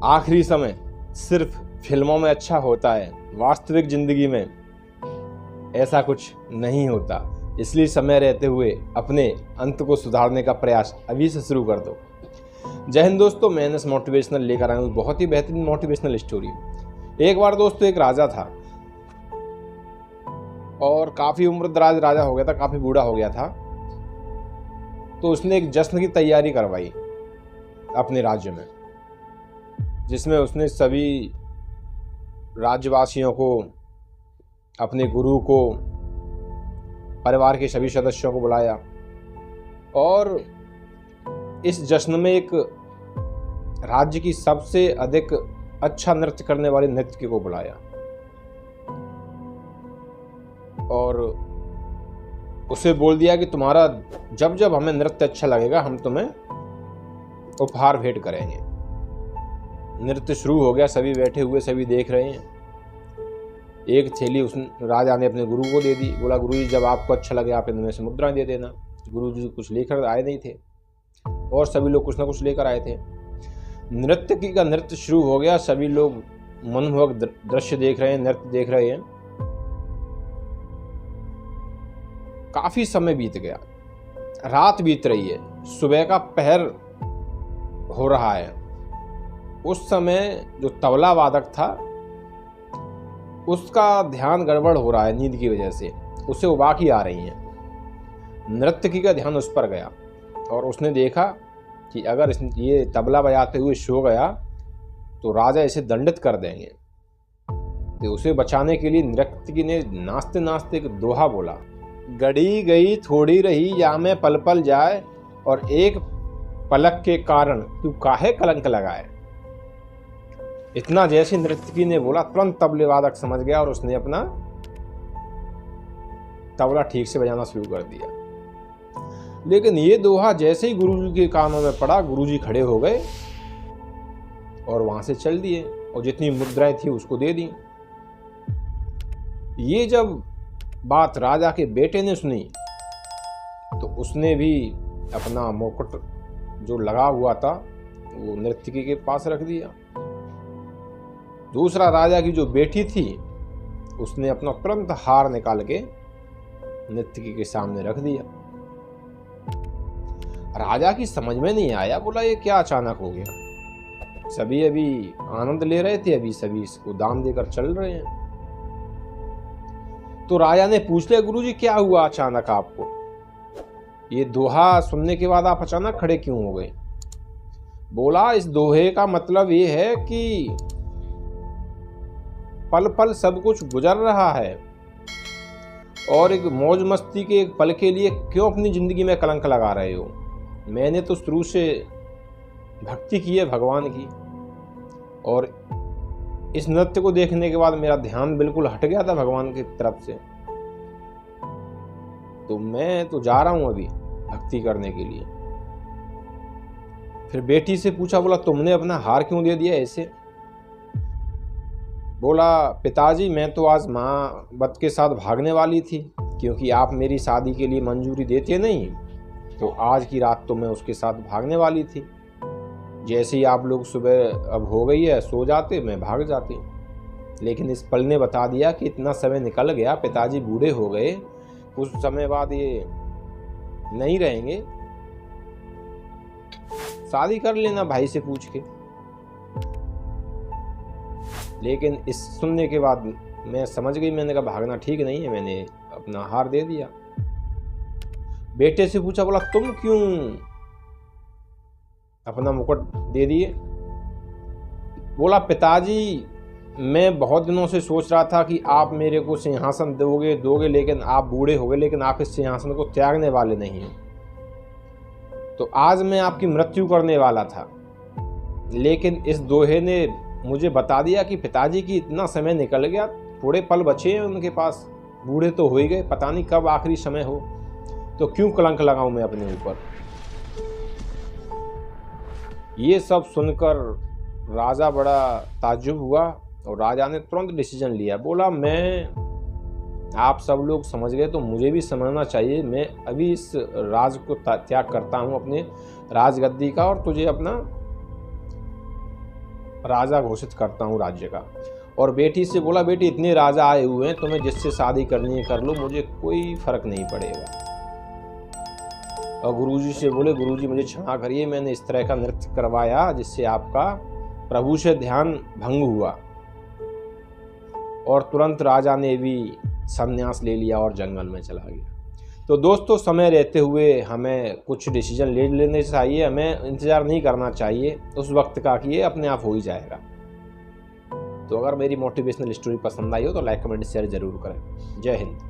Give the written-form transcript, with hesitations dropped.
आखिरी समय सिर्फ फिल्मों में अच्छा होता है, वास्तविक जिंदगी में ऐसा कुछ नहीं होता। इसलिए समय रहते हुए अपने अंत को सुधारने का प्रयास अभी से शुरू कर दो। जय हिंद दोस्तों, मैं एनएस मोटिवेशनल लेकर आया हूँ बहुत ही बेहतरीन मोटिवेशनल स्टोरी। एक बार दोस्तों एक राजा था और काफ़ी उम्रदराज राजा हो गया था, काफ़ी बूढ़ा हो गया था। तो उसने एक जश्न की तैयारी करवाई अपने राज्य में, जिसमें उसने सभी राज्यवासियों को, अपने गुरु को, परिवार के सभी सदस्यों को बुलाया और इस जश्न में एक राज्य की सबसे अधिक अच्छा नृत्य करने वाले नृत्यकी को बुलाया और उसे बोल दिया कि तुम्हारा जब जब हमें नृत्य अच्छा लगेगा हम तुम्हें उपहार भेंट करेंगे। नृत्य शुरू हो गया, सभी बैठे हुए, सभी देख रहे हैं। एक थैली उस राजा ने अपने गुरु को दे दी। बोला, गुरु जी जब आपको अच्छा लगे आप इनमें से मुद्राएं दे देना। गुरु जी कुछ लेकर आए नहीं थे और सभी लोग कुछ ना कुछ लेकर आए थे। नृत्यकी का नृत्य शुरू हो गया, सभी लोग मनमोहक दृश्य देख रहे हैं, नृत्य देख रहे हैं। काफी समय बीत गया, रात बीत रही है, सुबह का पहर हो रहा है। उस समय जो तबला वादक था उसका ध्यान गड़बड़ हो रहा है नींद की वजह से, उसे उबाकी आ रही है। नृत्यकी का ध्यान उस पर गया और उसने देखा कि अगर ये तबला बजाते हुए सो गया तो राजा इसे दंडित कर देंगे। तो उसे बचाने के लिए नृत्यकी ने नाचते नाचते एक दोहा बोला, गड़ी गई थोड़ी रही या में पल पल जाए और एक पलक के कारण तू काहे कलंक लगाए। इतना जैसे नृत्यकी ने बोला तुरंत तबले वादक समझ गया और उसने अपना तबला ठीक से बजाना शुरू कर दिया। लेकिन ये दोहा जैसे ही गुरुजी के कानों में पड़ा, गुरुजी खड़े हो गए और वहां से चल दिए और जितनी मुद्राएं थी उसको दे दी। ये जब बात राजा के बेटे ने सुनी तो उसने भी अपना मुकुट जो लगा हुआ था वो नृत्यकी के पास रख दिया। दूसरा राजा की जो बेटी थी उसने अपना तुरंत हार निकाल के नृत्यकी के सामने रख दिया। राजा की समझ में नहीं आया, बोला ये क्या अचानक हो गया। सभी अभी आनंद ले रहे थे, अभी सभी इसको दान देकर चल रहे हैं। तो राजा ने पूछ लिया, गुरुजी क्या हुआ अचानक आपको? ये दोहा सुनने के बाद आप अचानक खड़े क्यों हो गए? बोला, इस दोहे का मतलब ये है कि पल पल सब कुछ गुजर रहा है और एक मौज मस्ती के एक पल के लिए क्यों अपनी जिंदगी में कलंक लगा रहे हो? मैंने तो शुरू से भक्ति की है भगवान की और इस नृत्य को देखने के बाद मेरा ध्यान बिल्कुल हट गया था भगवान की तरफ से। तो मैं तो जा रहा हूं अभी भक्ति करने के लिए। फिर बेटी से पूछा, बोला तुमने अपना हार क्यों दे दिया ऐसे? बोला, पिताजी मैं तो आज माँ बत के साथ भागने वाली थी, क्योंकि आप मेरी शादी के लिए मंजूरी देते नहीं, तो आज की रात तो मैं उसके साथ भागने वाली थी। जैसे ही आप लोग सुबह अब हो गई है सो जाते, मैं भाग जाती। लेकिन इस पल ने बता दिया कि इतना समय निकल गया, पिताजी बूढ़े हो गए, कुछ समय बाद ये नहीं रहेंगे, शादी कर लेना भाई से पूछ के। लेकिन इस सुनने के बाद मैं समझ गई, मैंने कहा भागना ठीक नहीं है, मैंने अपना हार दे दिया। बेटे से पूछा, बोला तुम क्यों अपना मुकुट दे दिए? बोला, पिताजी मैं बहुत दिनों से सोच रहा था कि आप मेरे को सिंहासन दोगे, लेकिन आप बूढ़े हो गए, लेकिन आप इस सिंहासन को त्यागने वाले नहीं हैं। तो आज मैं आपकी मृत्यु करने वाला था, लेकिन इस दोहे ने मुझे बता दिया कि पिताजी की इतना समय निकल गया, थोड़े पल बचे हैं उनके पास, बूढ़े तो हो ही गए, पता नहीं कब आखिरी समय हो, तो क्यों कलंक लगाऊं मैं अपने ऊपर। ये सब सुनकर राजा बड़ा ताज्जुब हुआ और राजा ने तुरंत डिसीजन लिया। बोला, मैं आप सब लोग समझ गए तो मुझे भी समझना चाहिए। मैं अभी इस राज को त्याग करता हूँ, अपने राजगद्दी का, और तुझे अपना राजा घोषित करता हूँ राज्य का। और बेटी से बोला, बेटी इतने राजा आए हुए हैं, तुम्हें जिससे शादी करनी है कर लो, मुझे कोई फर्क नहीं पड़ेगा। और गुरुजी से बोले, गुरुजी मुझे क्षमा करिए, मैंने इस तरह का नृत्य करवाया जिससे आपका प्रभु से ध्यान भंग हुआ। और तुरंत राजा ने भी संन्यास ले लिया और जंगल में चला गया। तो दोस्तों, समय रहते हुए हमें कुछ डिसीजन ले लेने चाहिए, हमें इंतज़ार नहीं करना चाहिए उस वक्त का कि ये अपने आप हो ही जाएगा। तो अगर मेरी मोटिवेशनल स्टोरी पसंद आई हो तो लाइक कमेंट शेयर ज़रूर करें। जय हिंद।